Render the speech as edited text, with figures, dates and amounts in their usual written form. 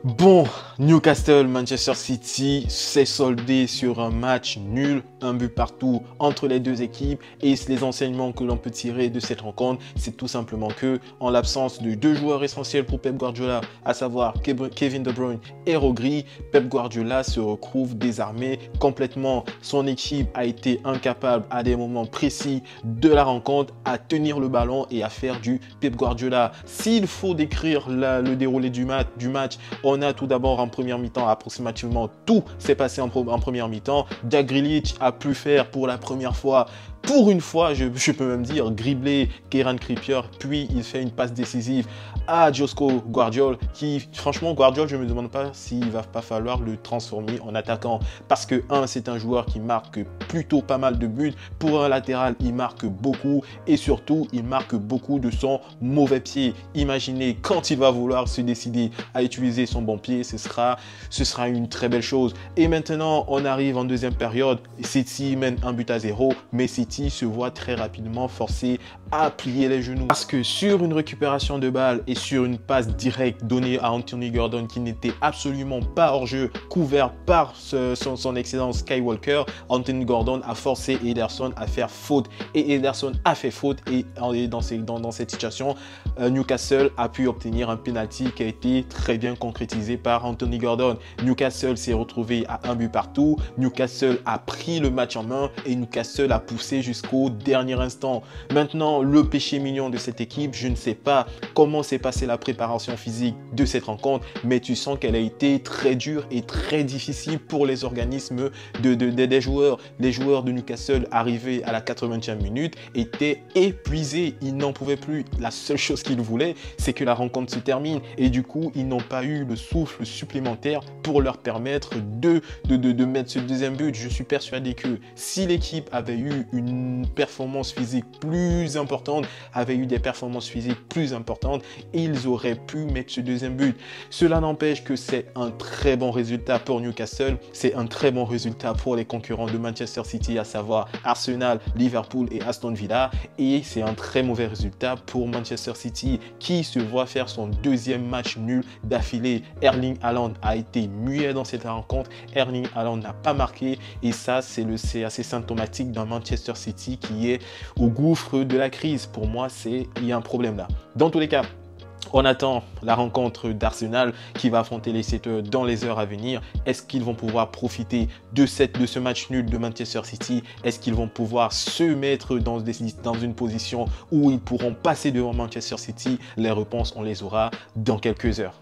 Bon, Newcastle, Manchester City s'est soldé sur un match nul, un but partout entre les deux équipes et les enseignements que l'on peut tirer de cette rencontre, c'est tout simplement que, en l'absence de deux joueurs essentiels pour Pep Guardiola, à savoir Kevin De Bruyne et Rodri, Pep Guardiola se retrouve désarmé complètement. Son équipe a été incapable à des moments précis de la rencontre à tenir le ballon et à faire du Pep Guardiola. S'il faut décrire le déroulé du match, on a tout d'abord en première mi-temps, approximativement tout s'est passé en première mi-temps. Jack Grealish a pu faire pour la première fois, pour une fois, je peux même dire, dribbler Kieran Trippier, puis il fait une passe décisive à Josko Gvardiol, qui, franchement, Gvardiol, je me demande pas s'il va pas falloir le transformer en attaquant, parce que, c'est un joueur qui marque plutôt pas mal de buts. Pour un latéral, il marque beaucoup, et surtout, il marque beaucoup de son mauvais pied. Imaginez, quand il va vouloir se décider à utiliser son bon pied, ce sera une très belle chose. Et maintenant, on arrive en deuxième période, City mène 1-0, mais City se voit très rapidement forcé à plier les genoux. Parce que sur une récupération de balle et sur une passe directe donnée à Anthony Gordon qui n'était absolument pas hors jeu, couvert par son excellent Skywalker, Anthony Gordon a forcé Ederson à faire faute. Et Ederson a fait faute et dans cette situation, Newcastle a pu obtenir un penalty qui a été très bien concrétisé par Anthony Gordon. Newcastle s'est retrouvé à un but partout. Newcastle a pris le match en main et Newcastle a poussé jusqu'au dernier instant. Maintenant, le péché mignon de cette équipe, je ne sais pas comment s'est passée la préparation physique de cette rencontre, mais tu sens qu'elle a été très dure et très difficile pour les organismes des joueurs. Les joueurs de Newcastle arrivés à la 80e minute étaient épuisés, ils n'en pouvaient plus. La seule chose qu'ils voulaient, c'est que la rencontre se termine et du coup, ils n'ont pas eu le souffle supplémentaire pour leur permettre de mettre ce deuxième but. Je suis persuadé que si l'équipe avait eu une performance physique plus importante, ils auraient pu mettre ce deuxième but. Cela n'empêche que c'est un très bon résultat pour Newcastle, c'est un très bon résultat pour les concurrents de Manchester City, à savoir Arsenal, Liverpool et Aston Villa, et c'est un très mauvais résultat pour Manchester City qui se voit faire son deuxième match nul d'affilée. Erling Haaland a été muet dans cette rencontre, Erling Haaland n'a pas marqué et ça c'est assez symptomatique d'un Manchester City qui est au gouffre de la crise. Pour moi, il y a un problème là. Dans tous les cas, on attend la rencontre d'Arsenal qui va affronter les Leicester dans les heures à venir. Est-ce qu'ils vont pouvoir profiter de ce match nul de Manchester City? Est-ce qu'ils vont pouvoir se mettre dans une position où ils pourront passer devant Manchester City? Les réponses, on les aura dans quelques heures.